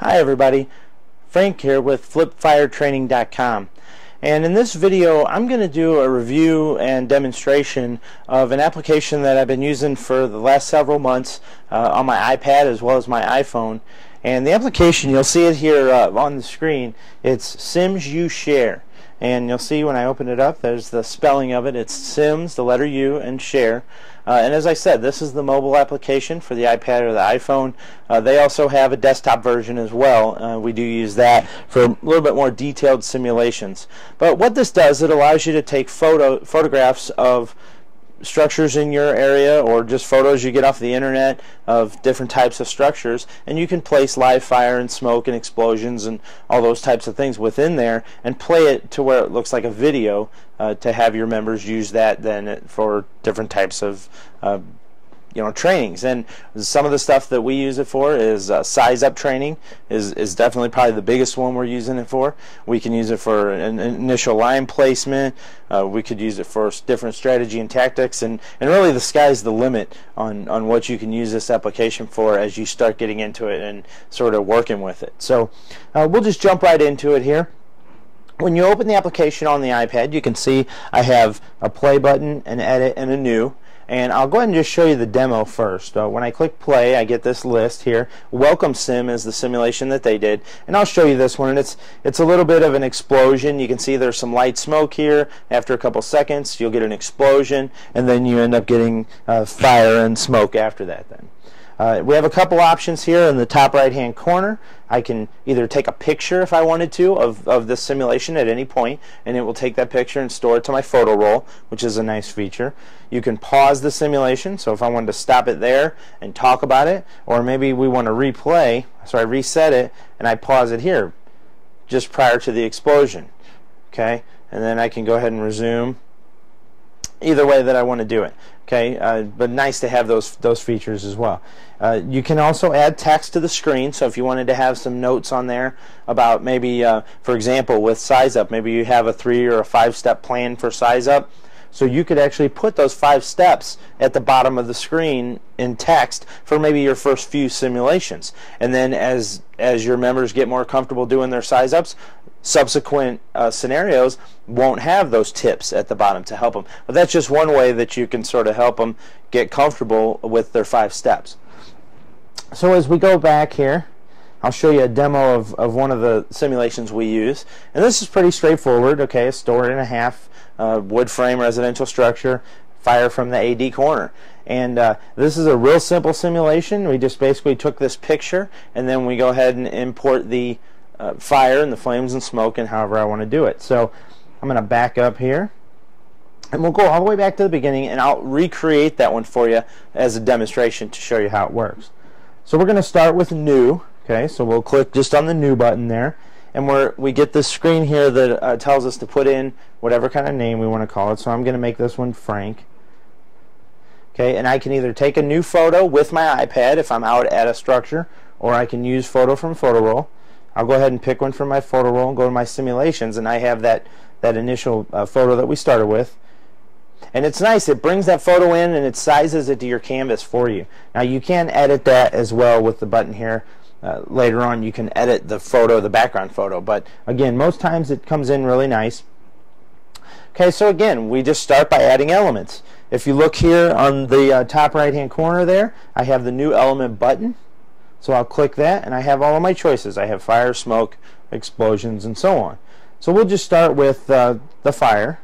Hi everybody, Frank here with flipfiretraining.com, and in this video I'm going to do a review and demonstration of an application that I've been using for the last several months on my iPad as well as my iPhone. And the application, you'll see it here on the screen, it's Sims U Share. And you'll see when I open it up, there's the spelling of it. It's Sims, the letter U, and Share. And as I said, this is the mobile application for the iPad or the iPhone. They also have a desktop version as well. We do use that for a little bit more detailed simulations. But what this does, it allows you to take photographs of structures in your area, or just photos you get off the internet of different types of structures, and you can place live fire and smoke and explosions and all those types of things within there and play it to where it looks like a video to have your members use that then for different types of trainings. And some of the stuff that we use it for is size up training is definitely probably the biggest one we're using it for. We can use it for an initial line placement. We could use it for different strategy and tactics, and really the sky's the limit on what you can use this application for as you start getting into it and sort of working with it. So we'll just jump right into it here. When you open the application on the iPad, you can see I have a play button, an edit, and a new. And I'll go ahead and just show you the demo first. When I click play, I get this list here. Welcome Sim is the simulation that they did, and I'll show you this one. And it's a little bit of an explosion. You can see there's some light smoke here. After a couple seconds, you'll get an explosion, and then you end up getting fire and smoke after that. Then we have a couple options here in the top right hand corner. I can either take a picture if I wanted to of this simulation at any point, and it will take that picture and store it to my photo roll, which is a nice feature. You can pause the simulation, so if I wanted to stop it there and talk about it, or maybe we want to replay, so I reset it and I pause it here just prior to the explosion. Okay, and then I can go ahead and resume either way that I want to do it. Okay, but nice to have those features as well. You can also add text to the screen, so if you wanted to have some notes on there about maybe, for example, with size up, maybe you have a 3 or a 5-step plan for size up, so you could actually put those 5 steps at the bottom of the screen in text for maybe your first few simulations. And then as your members get more comfortable doing their size ups, subsequent scenarios won't have those tips at the bottom to help them. But that's just one way that you can sort of help them get comfortable with their 5 steps. So as we go back here, I'll show you a demo of one of the simulations we use. And this is pretty straightforward. Okay, a story and a half wood frame residential structure, fire from the AD corner. And this is a real simple simulation. We just basically took this picture, and then we go ahead and import the fire and the flames and smoke and however I want to do it. So I'm going to back up here, and we'll go all the way back to the beginning, and I'll recreate that one for you as a demonstration to show you how it works. So we're going to start with new. Okay, so we'll click just on the new button there, and we get this screen here that tells us to put in whatever kind of name we want to call it. So I'm going to make this one Frank. Okay, and I can either take a new photo with my iPad if I'm out at a structure, or I can use photo from photo roll. I'll go ahead and pick one from my photo roll and go to my simulations, and I have that initial photo that we started with. And it's nice, it brings that photo in and it sizes it to your canvas for you. Now you can edit that as well with the button here. Later on you can edit the photo, the background photo, but again, most times it comes in really nice. Okay, so again, we just start by adding elements. If you look here on the top right hand corner there, I have the new element button. So I'll click that, and I have all of my choices. I have fire, smoke, explosions, and so on. So we'll just start with the fire.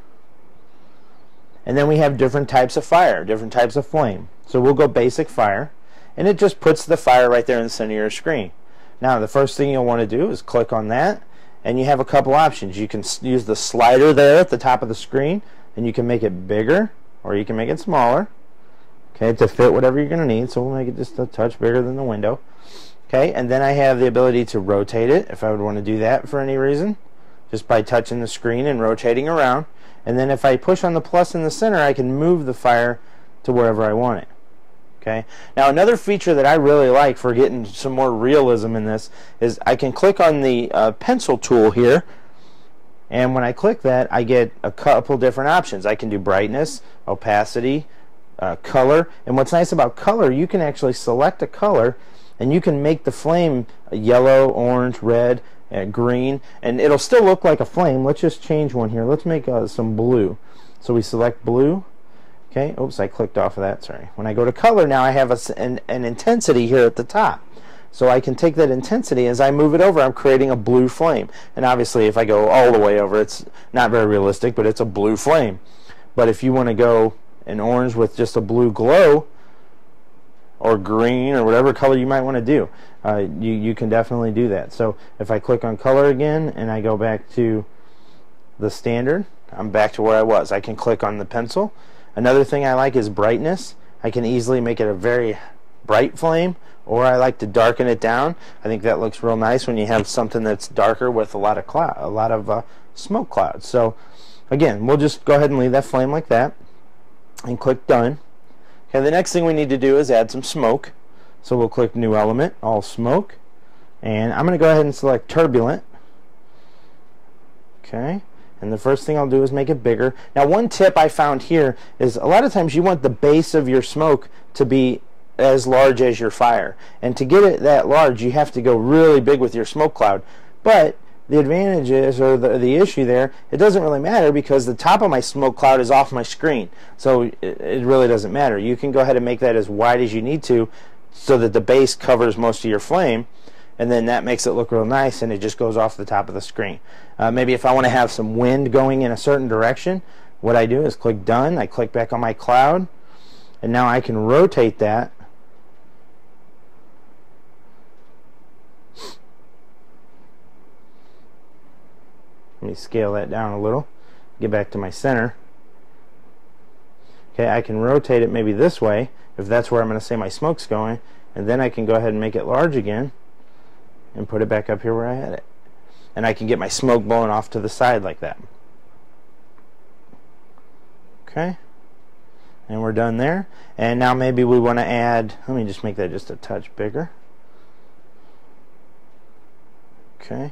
And then we have different types of fire, different types of flame. So we'll go basic fire, and it just puts the fire right there in the center of your screen. Now the first thing you'll want to do is click on that, and you have a couple options. You can use the slider there at the top of the screen, and you can make it bigger or you can make it smaller, okay, to fit whatever you're going to need. So we'll make it just a touch bigger than the window. Okay, and then I have the ability to rotate it if I would want to do that for any reason, just by touching the screen and rotating around. And then if I push on the plus in the center, I can move the fire to wherever I want it. Okay. Now another feature that I really like for getting some more realism in this is I can click on the pencil tool here, and when I click that, I get a couple different options. I can do brightness, opacity, color, and what's nice about color, you can actually select a color and you can make the flame yellow, orange, red, green, and it'll still look like a flame. Let's just change one here. Let's make some blue. So we select blue. Okay, oops, I clicked off of that, sorry. When I go to color now, I have an intensity here at the top. So I can take that intensity, as I move it over, I'm creating a blue flame. And obviously if I go all the way over, it's not very realistic, but it's a blue flame. But if you want to go an orange with just a blue glow, or green, or whatever color you might want to do, you can definitely do that. So if I click on color again, and I go back to the standard, I'm back to where I was. I can click on the pencil. Another thing I like is brightness. I can easily make it a very bright flame, or I like to darken it down. I think that looks real nice when you have something that's darker with a lot of smoke clouds. So again, we'll just go ahead and leave that flame like that and click done. Okay, the next thing we need to do is add some smoke. So we'll click new element, all smoke, and I'm going to go ahead and select turbulent. Okay, and the first thing I'll do is make it bigger. Now one tip I found here is a lot of times you want the base of your smoke to be as large as your fire, and to get it that large you have to go really big with your smoke cloud. But the advantage is, or the issue there, it doesn't really matter because the top of my smoke cloud is off my screen, so it really doesn't matter. You can go ahead and make that as wide as you need to so that the base covers most of your flame, and then that makes it look real nice, and it just goes off the top of the screen. Maybe if I want to have some wind going in a certain direction, what I do is click done, I click back on my cloud, and now I can rotate that. Let me scale that down a little, get back to my center. Okay, I can rotate it maybe this way if that's where I'm going to say my smoke's going, and then I can go ahead and make it large again and put it back up here where I had it. And I can get my smoke blowing off to the side like that. Okay, and we're done there. And now maybe we want to add, let me just make that just a touch bigger. Okay,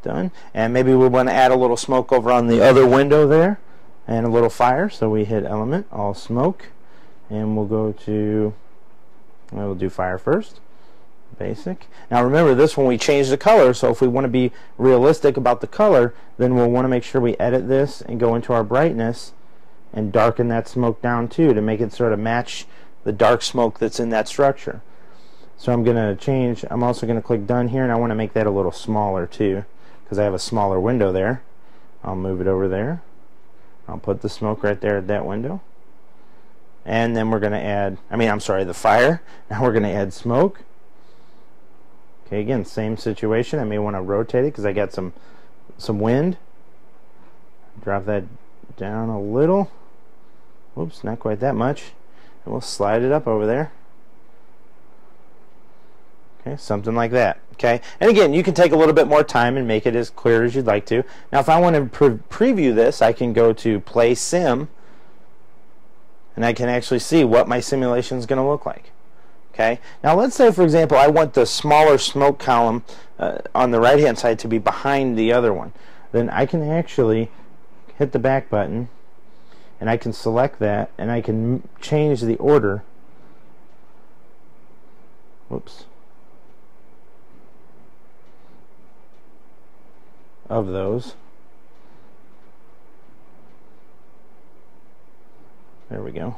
done. And maybe we want to add a little smoke over on the other window there, and a little fire. So we hit element, all smoke, and we'll go to, we'll do fire first, basic. Now remember, this one we changed the color, so if we want to be realistic about the color, then we'll want to make sure we edit this and go into our brightness and darken that smoke down too, to make it sort of match the dark smoke that's in that structure. So I'm going to change, I'm also going to click done here, and I want to make that a little smaller too, because I have a smaller window there. I'll move it over there. I'll put the smoke right there at that window. And then we're going to add, the fire. Now we're going to add smoke. Okay, again, same situation. I may want to rotate it because I got some wind. Drop that down a little. Oops, not quite that much. And we'll slide it up over there. Okay, something like that. Okay, and again, you can take a little bit more time and make it as clear as you'd like to. Now, if I want to preview this, I can go to Play Sim, and I can actually see what my simulation is going to look like. Okay, now let's say, for example, I want the smaller smoke column on the right-hand side to be behind the other one. Then I can actually hit the back button, and I can select that, and I can change the order. Whoops. Of those. There we go.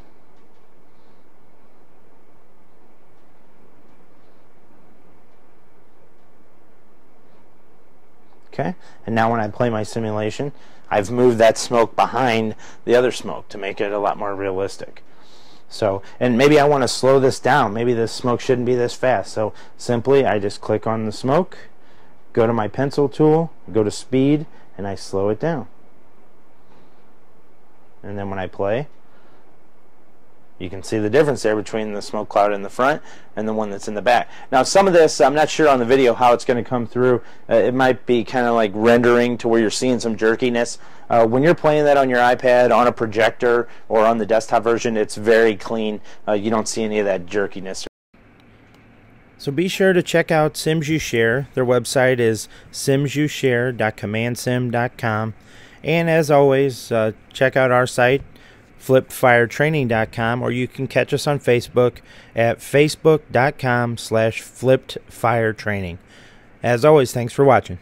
Okay, and now when I play my simulation, I've moved that smoke behind the other smoke to make it a lot more realistic. So, and maybe I want to slow this down. Maybe this smoke shouldn't be this fast. So simply I just click on the smoke, go to my pencil tool, go to speed, and I slow it down. And then when I play, you can see the difference there between the smoke cloud in the front and the one that's in the back. Now some of this, I'm not sure on the video how it's going to come through. It might be kind of like rendering to where you're seeing some jerkiness. When you're playing that on your iPad, on a projector, or on the desktop version, it's very clean. You don't see any of that jerkiness. So be sure to check out SimsUShare. Their website is simsushare.commandsim.com. And as always, check out our site flippedfiretraining.com, or you can catch us on Facebook at facebook.com/flippedfiretraining. As always, thanks for watching.